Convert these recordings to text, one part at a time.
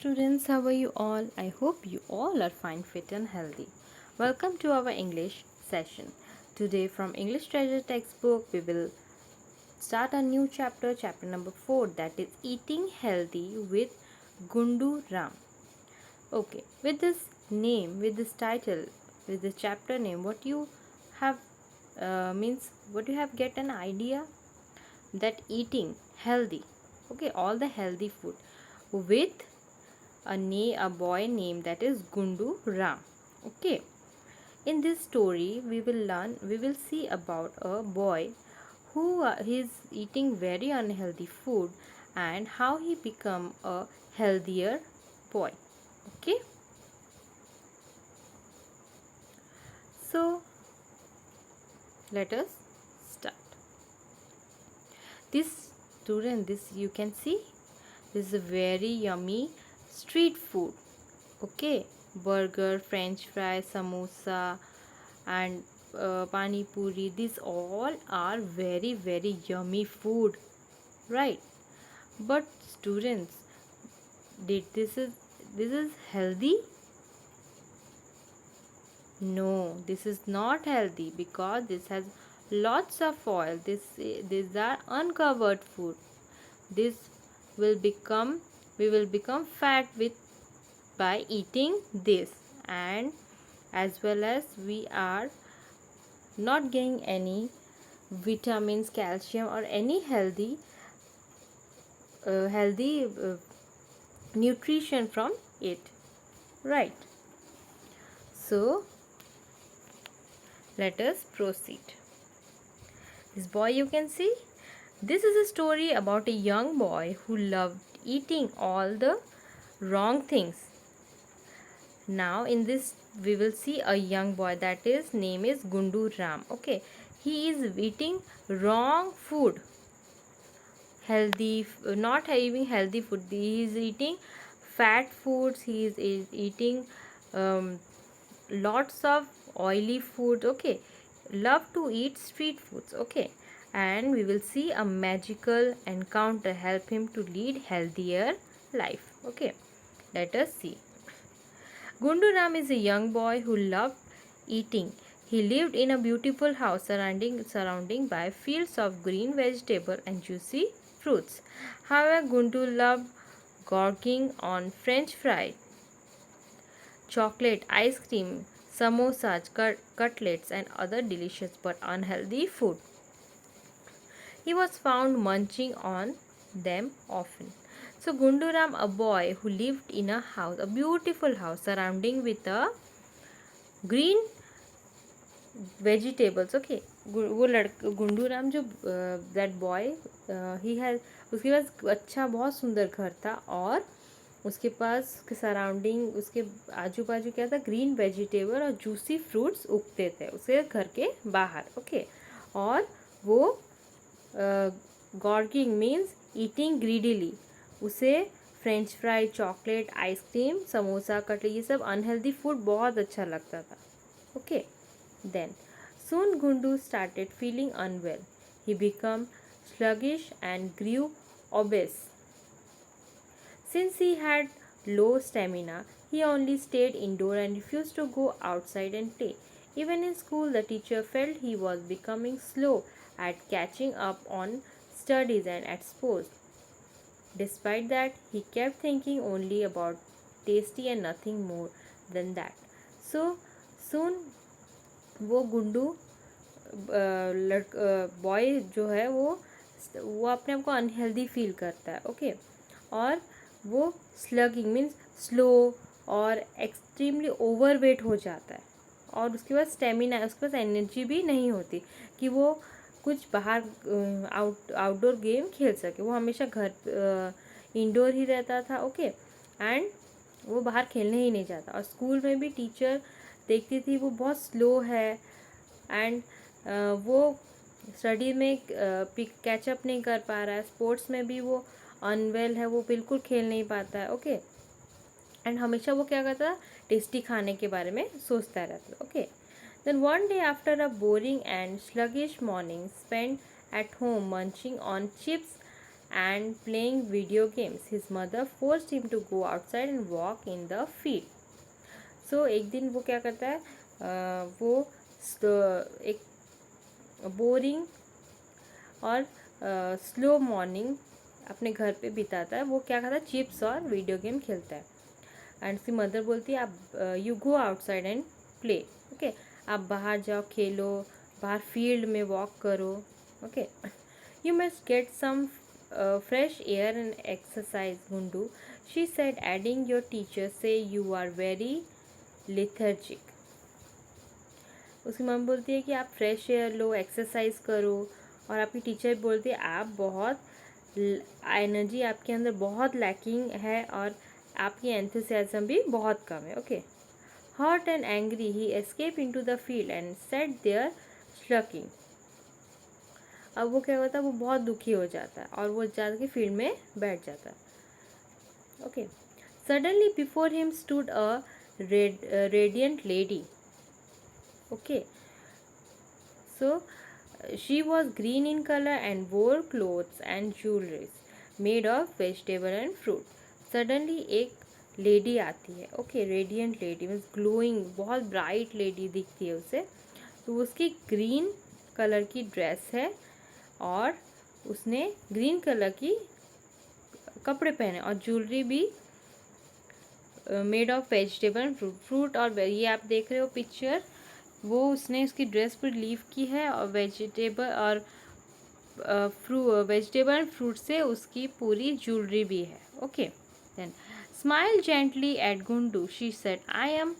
Students, how are you all? I hope you all are fine, fit, and healthy. Welcome to our English session. Today, from English Treasure textbook, we will start a new chapter, chapter number 4, that is Eating Healthy with Gundu Ram. Okay, with this name, with this title, with the chapter name, what you have what you have get an idea that eating healthy, okay, all the healthy food with a boy named that is Gundu Ram. Okay, in this story we will see about a boy who is eating very unhealthy food and how he become a healthier boy. Okay, so let us start. This student, this you can see, this is a very yummy street food. Okay, burger, french fry, samosa, and pani puri, these all are very yummy food, right? But students, did this is healthy? No, this is not healthy because this has lots of oil. These are uncovered food. This will become we will become fat with by eating this, and as well as we are not getting any vitamins, calcium, or any healthy nutrition from it, right? So let us proceed. This boy, you can see, this is a story about a young boy who loved eating all the wrong things. Now in this we will see a young boy, that is name is Gundu Ram. Okay, he is eating wrong food, not having healthy food. He is eating fat foods. He is eating um, lots of oily food. Okay, love to eat street foods. Okay, and we will see a magical encounter help him to lead healthier life. Okay, let us see. Gunduram is a young boy who loved eating. He lived in a beautiful house surrounding by fields of green vegetable and juicy fruits. However, Gundu loved gorging on French fries, chocolate, ice cream, samosas, cutlets, and other delicious but unhealthy food. He was found munching on them often. So Gunduram, a boy who lived in a house, a beautiful house surrounding with a green vegetables. Okay, वो लड़का गुंडू राम जो that boy he has, उसके पास अच्छा बहुत सुंदर घर था और उसके पास के सराउंडिंग, उसके आजू बाजू क्या था, ग्रीन वेजिटेबल और जूसी फ्रूट्स उगते थे उसके घर के बाहर. ओके, और वो गॉर्गिंग मीन्स ईटिंग ग्रीडीली, उसे French fry, chocolate, ice cream, samosa, cutlet, ये सब अनहेल्दी फूड बहुत अच्छा लगता था. Okay, then soon Gundu started feeling unwell. He became sluggish and grew obese. Since he had low stamina, he only stayed indoor and refused to go outside and play. Even in school, the teacher felt he was becoming slow at catching up on studies and at sports. Despite that, he kept thinking only about tasty and nothing more than that. So soon वो Gundu boy जो है वो अपने आप को unhealthy feel करता है. Okay, और वो स्लगिंग मीन्स स्लो और एक्सट्रीमली ओवरवेट हो जाता है और उसके पास स्टेमिना, उसके पास एनर्जी भी नहीं होती कि वो कुछ बाहर आउटडोर गेम खेल सके. वो हमेशा घर इंडोर ही रहता था. ओके, एंड वो बाहर खेलने ही नहीं जाता. और स्कूल में भी टीचर देखती थी वो बहुत स्लो है एंड वो स्टडी में कैचअप नहीं कर पा रहा है. स्पोर्ट्स में भी वो अनवेल है, वो बिल्कुल खेल नहीं पाता है. ओके, एंड हमेशा वो क्या करता है, टेस्टी खाने के बारे में सोचता रहता है. Okay, then one day after a boring and sluggish morning spend at home munching on chips and playing video games. His mother forced him to go outside and walk in the field. So एक दिन वो क्या करता है, वो एक boring और slow morning अपने घर पे बिताता है. वो क्या करता है, चिप्स और वीडियो गेम खेलता है. एंड उसकी मदर बोलती है आप you go outside and play. Okay, आप बाहर जाओ, खेलो, बाहर फील्ड में वॉक करो. Okay, you must get some fresh air and exercise, Gundu, she said, adding, your teacher say you are very lethargic. उसकी मम्मी बोलती है कि आप फ्रेश एयर लो, एक्सरसाइज करो, और आपकी टीचर बोलती है आप बहुत एनर्जी आपके अंदर बहुत लैकिंग है और आपकी एंथुसियाज्म भी बहुत कम है. Okay, hot and angry he escape into the field and set there sulking. अब वो क्या होता है, वो बहुत दुखी हो जाता है और वो जाके फील्ड में बैठ जाता है. Okay, suddenly before him stood a radiant lady. Okay, so she was green in color and wore clothes and jewelry made of vegetable and fruit. Suddenly एक लेडी आती है. Okay, radiant lady means glowing, बहुत bright lady दिखती है उसे. तो उसकी green colour की ड्रेस है और उसने ग्रीन कलर की कपड़े पहने और ज्वेलरी भी made of vegetable and fruit. और ये आप देख रहे हो पिक्चर, वो उसने उसकी ड्रेस पर लीव की है और वेजिटेबल और वेजिटेबल एंड फ्रूट से उसकी पूरी ज्वेलरी भी है. Okay, then smile gently at Gundu, she said, I am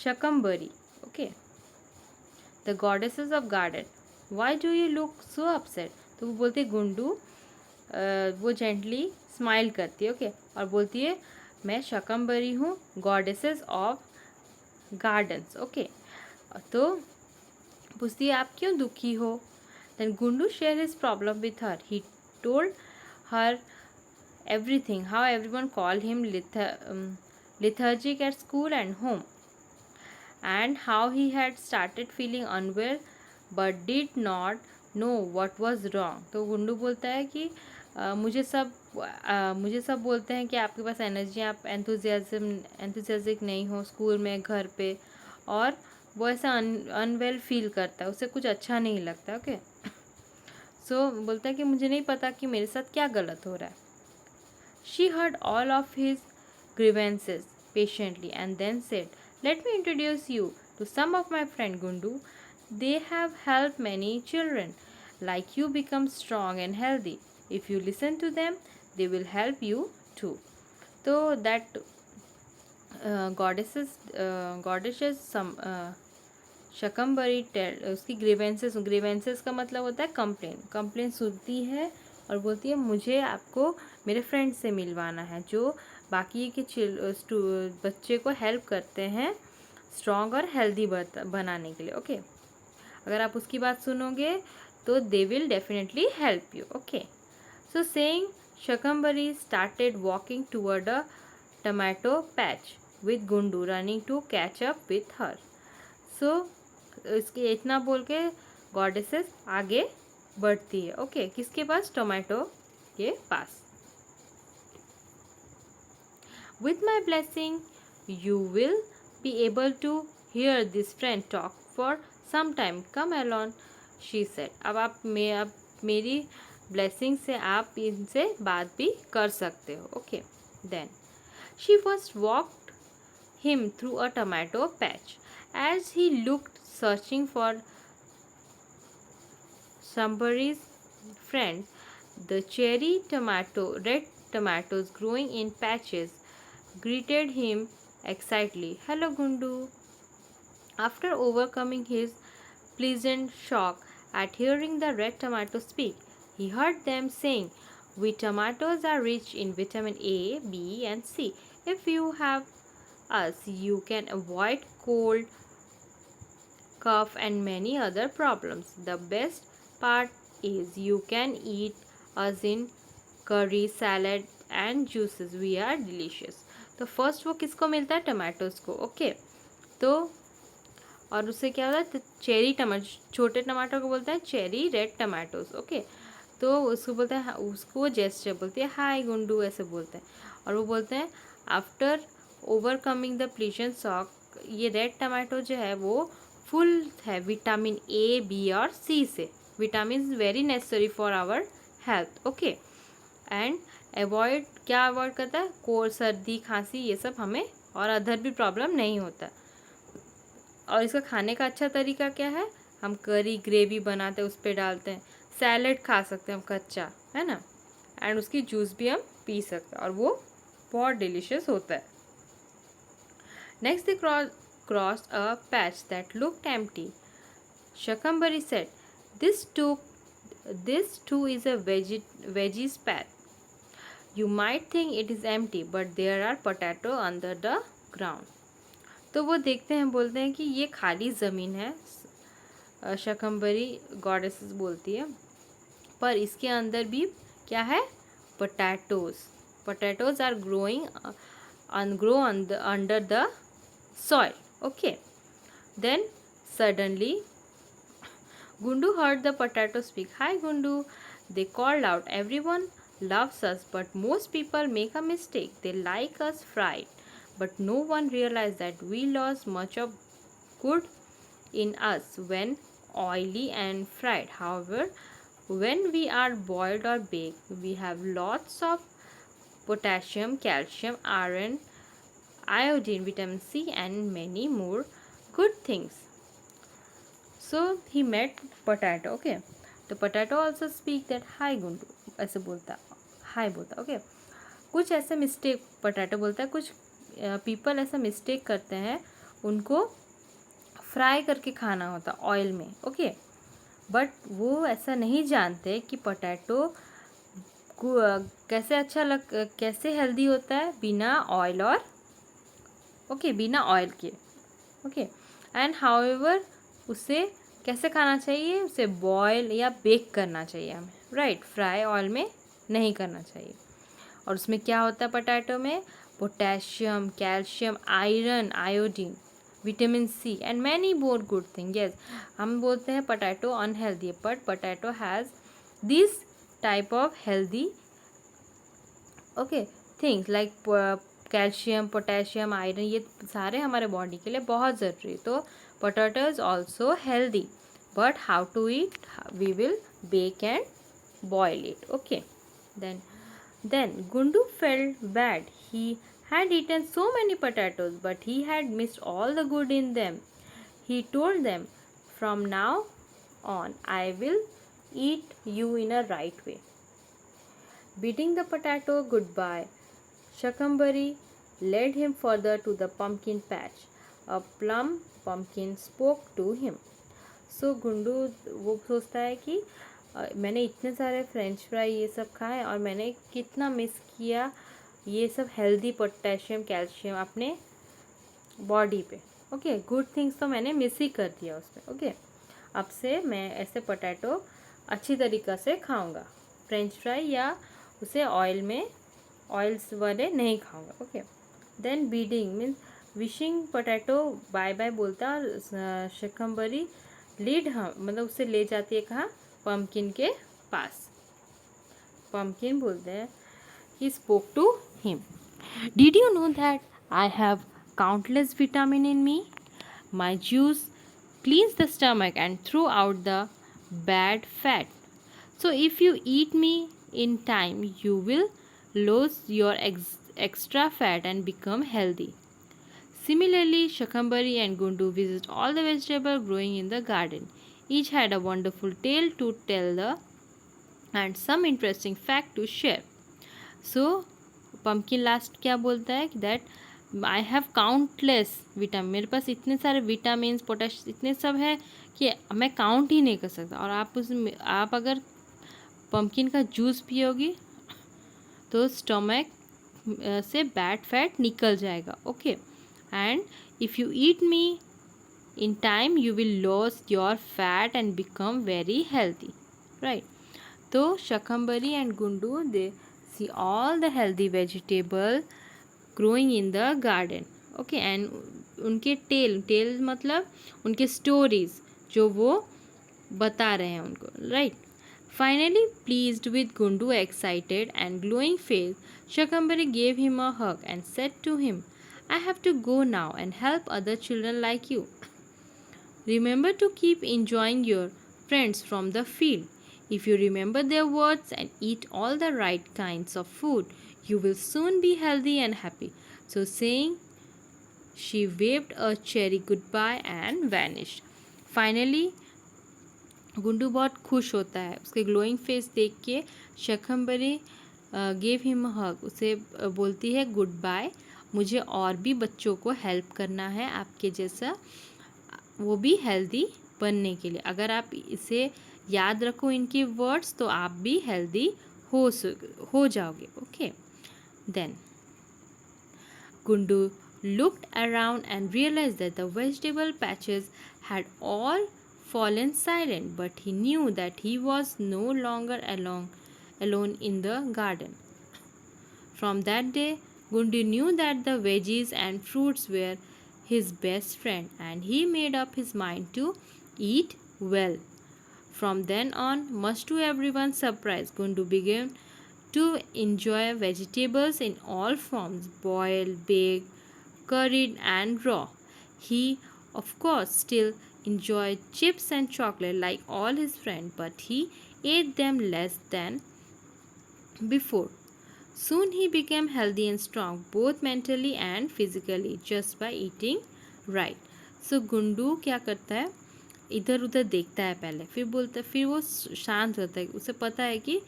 Shakambari, okay, the goddesses of garden, why do you look so upset. तो वो बोलती है गुंडू, वो जेंटली स्माइल करती है. ओके, और बोलती है मैं शकम्बरी हूँ, गॉडेसेस ऑफ गार्डन्स. ओके, तो पूछती है आप क्यों दुखी हो. Then Gundu share his problem with her. He told her everything, how everyone called him lethargic at school and home, and how he had started feeling unwell but did not know what was wrong. तो गुंडू बोलता है कि मुझे सब बोलते हैं कि आपके पास एनर्जी, आप एंथुजियास्टिक नहीं हो स्कूल में, घर पे, और वो ऐसा अनवेल फील करता है, उसे कुछ अच्छा नहीं लगता. ओके, सो बोलता है कि मुझे नहीं पता कि मेरे साथ क्या गलत हो रहा है. She heard all of his grievances patiently and then said, let me introduce you to some of my friends, Gundu. They have helped many children like you become strong and healthy. If you listen to them, they will help you too. So that goddesses some शकम्बरी उसकी grievances का मतलब होता है complain सुनती है और बोलती है मुझे आपको मेरे फ्रेंड से मिलवाना है जो बाकी के बच्चे को हेल्प करते हैं स्ट्रॉन्ग और हेल्दी बनाने के लिए. ओके, अगर आप उसकी बात सुनोगे तो they will definitely help you. Okay, so saying Shakambari started walking toward a tomato patch with Gundu running to catch up with her. So इसके इतना बोल के गॉडेसेस आगे बढ़ती है. ओके, किसके पास, टोमेटो के पास. With my blessing you will be able to hear this friend talk for some time, come alone, she said. अब मेरी ब्लेसिंग से आप इनसे बात भी कर सकते हो. Okay, then she first walked him through a tomato patch. As he looked searching for somebody's friend, the red tomatoes growing in patches greeted him excitedly. Hello, Gundu. After overcoming his pleasant shock at hearing the red tomatoes speak, he heard them saying, we tomatoes are rich in vitamin A, B, and C. If you have us, you can avoid cold, cough, and many other problems. The best part is you can eat us in curry, salad and juices. We are delicious. तो first वो किसको मिलता है, tomatoes को. Okay, तो और उससे क्या होता है, चेरी टमाटो, छोटे टमाटर को बोलते हैं चेरी रेड टमाटोज. ओके, तो उसको बोलते हैं, उसको जेस्चर बोलती है, हाय गुंडू ऐसे बोलते हैं। और वो बोलते हैं आफ्टर ओवरकमिंग द प्लीशन शॉक, ये रेड टमाटो जो है वो फुल है विटामिन ए, बी और सी से। Vitamin is very necessary for our health. Okay, and avoid, क्या अवॉइड करता है, कोल्ड, सर्दी, खांसी, ये सब हमें और अदर भी प्रॉब्लम नहीं होता। और इसका खाने का अच्छा तरीका क्या है, हम करी ग्रेवी बनाते हैं उस पर डालते हैं, सैलेड खा सकते हैं हम कच्चा, है ना, एंड उसकी जूस भी हम पी सकते हैं और वो बहुत डिलीशियस होता है। Next they crossed a patch that looked empty. Shakambari said, This too is a veggies patch. You might think it is empty, but there are potato under the ground. तो वो देखते हैं, बोलते हैं कि ये खाली ज़मीन है, शकम्बरी गॉडेसेस बोलती है, पर इसके अंदर भी क्या है, potatoes. Potatoes are grow under the soil. Okay, then suddenly Gundu heard the potato speak. Hi Gundu, they called out. Everyone loves us, but most people make a mistake. They like us fried. But no one realized that we lost much of good in us when oily and fried. However, when we are boiled or baked, we have lots of potassium, calcium, iron, iodine, vitamin C, and many more good things. So he met potato. Okay, तो potato also speak that hi Gundu ऐसे बोलता, हाय बोलता। Okay, कुछ ऐसे mistake potato बोलता है, कुछ people ऐसा मिस्टेक करते हैं, उनको फ्राई करके खाना होता ऑयल में। ओके, बट वो ऐसा नहीं जानते कि पोटैटो कैसे कैसे हेल्दी होता है बिना ऑयल और बिना ऑयल के। ओके, एंड हाउएवर उसे कैसे खाना चाहिए, उसे बॉयल या बेक करना चाहिए हमें, राइट, फ्राई ऑयल में नहीं करना चाहिए। और उसमें क्या होता है पोटैटो में, potassium, calcium, iron, iodine, vitamin C and many more good thing. Yes, हम बोलते हैं potato unhealthy, but potato has this type of healthy things like calcium, potassium, iron, ये सारे हमारे बॉडी के लिए बहुत ज़रूरी है। तो potato is also healthy, but how to eat, we will bake and boil it. Okay, then Gundu felt bad. He had eaten so many potatoes, but he had missed all the good in them. He told them, from now on I will eat you in a right way. Bidding the potato goodbye, Shakambari led him further to the pumpkin patch. A plum pumpkin spoke to him. So Gundu वो सोचता है कि मैंने इतने सारे French fry ये सब खाए और मैंने कितना मिस किया ये सब हेल्दी पोटेशियम, कैल्शियम अपने बॉडी पे। ओके, गुड थिंग्स तो मैंने मिस ही कर दिया उसमें। ओके, अब से मैं ऐसे पोटैटो अच्छी तरीक़ा से खाऊंगा, फ्रेंच फ्राई या उसे ऑयल्स वाले नहीं खाऊंगा। Okay, then bidding means wishing potato bye bye बोलता, शकम्बरी लीड, हाँ मतलब उसे ले जाती है कहाँ, पम्पकिन के पास। पम्पकिन बोलते हैं, he spoke to him, did you know that I have countless vitamin in me, my juice cleanse the stomach and throw out the bad fat, so if you eat me in time you will lose your extra fat and become healthy. Similarly, Shakambari and Gundu visited all the vegetables growing in the garden. Each had a wonderful tale to tell and some interesting fact to share. So, pumpkin last क्या बोलता है that I have countless vitamin, मेरे पास इतने सारे vitamin, potash, इतने सब है कि मैं काउंट ही नहीं कर सकता। और आप अगर पम्पकिन का जूस पियोगी तो स्टमक से बैड फैट निकल जाएगा। Okay, and if you eat me in time you will lose your fat and become very healthy, right. तो Shakambari and Gundu they see all the healthy vegetable growing in the garden. Okay, and उनके tale मतलब उनके stories जो वो बता रहे हैं उनको, right. Finally, pleased with Gundu's excited and glowing face, Shakambari gave him a hug and said to him, I have to go now and help other children like you. Remember to keep enjoying your friends from the field. If you remember their words and eat all the right kinds of food, you will soon be healthy and happy. So saying, she waved a cheery goodbye and vanished. Finally, Gundu बहुत खुश होता है उसके glowing face देख के। शकम्बरी gave him हग, उसे बोलती है गुड बाय, मुझे और भी बच्चों को हेल्प करना है आपके जैसा, वो भी हेल्दी बनने के लिए। अगर आप इसे याद रखो इनकी वर्ड्स तो आप भी हेल्दी हो जाओगे। Okay, then Gundu looked around and realized that the vegetable patches had all fallen silent, but he knew that he was no longer alone in the garden. From that day, Gundu knew that the veggies and fruits were his best friend, and he made up his mind to eat well. From then on, much to everyone's surprise, Gundu began to enjoy vegetables in all forms, boiled, baked, curried, and raw. He, of course, still enjoyed chips and chocolate like all his friends, but he ate them less than before. Soon he became healthy and strong, both mentally and physically, just by eating right. So Gundu क्या करता है, इधर उधर देखता है पहले, फिर बोलता है, फिर वो शांत रहता है, उसे पता है कि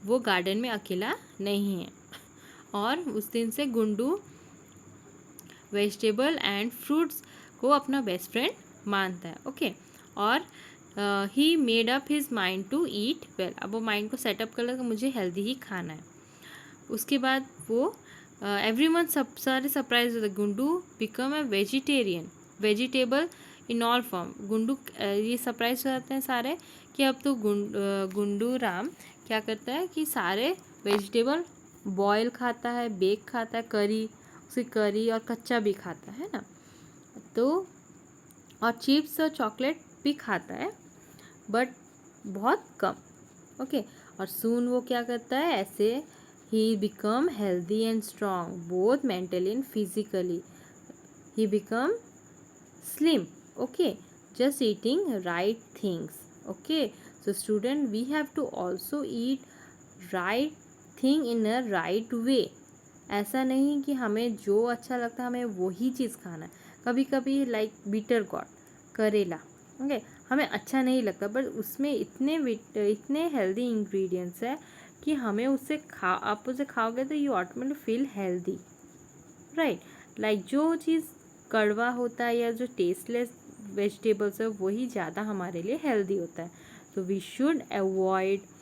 वो गार्डन में अकेला नहीं है। और उस दिन से गुंडू वेजिटेबल एंड फ्रूट्स को अपना बेस्ट फ्रेंड मानता है। ओके, और he made up his mind to eat well, अब वो माइंड को सेटअप कर लगा मुझे हेल्दी ही खाना है। उसके बाद वो एवरीवन सब सारे सरप्राइज होते, Gundu become a vegetarian, vegetable in all form. Gundu ये सरप्राइज हो जाते हैं सारे कि अब तो गुंडू राम क्या करता है कि सारे वेजिटेबल बॉयल खाता है, बेक खाता है, करी, उसे करी और कच्चा भी खाता है ना, तो और चिप्स और चॉकलेट भी खाता है, बट बहुत कम। ओके, और सून वो क्या करता है, ऐसे he become healthy and strong both mentally and physically. He become slim. Okay, just eating right things. Okay, so student, we have to also eat right thing in a right way. ऐसा नहीं कि हमें जो अच्छा लगता है हमें वही चीज़ खाना है। कभी कभी लाइक बीटर गॉड, करेला, ओके, हमें अच्छा नहीं लगता, बट उसमें इतने हेल्दी इंग्रेडिएंट्स है कि हमें उससे आप उसे खाओगे तो you automatically feel healthy, right. Like जो चीज़ कड़वा होता है या जो टेस्टलेस वेजिटेबल्स है वही ज़्यादा हमारे लिए हेल्दी होता है। तो we should avoid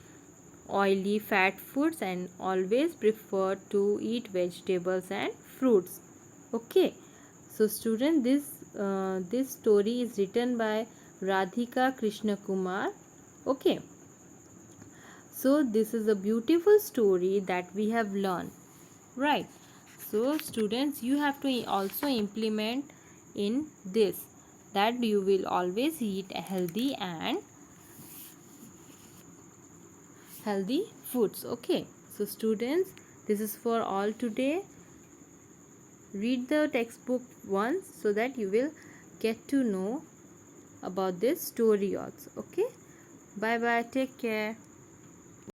oily fat foods and always prefer to eat vegetables and fruits. Okay, so student, this story is written by Radhika Krishna Kumar. Okay, so this is a beautiful story that we have learned, right? So students, you have to also implement in this, that you will always eat healthy foods. Okay, so students, this is for all today. Read the textbook once so that you will get to know about this story also. Okay, bye bye, take care.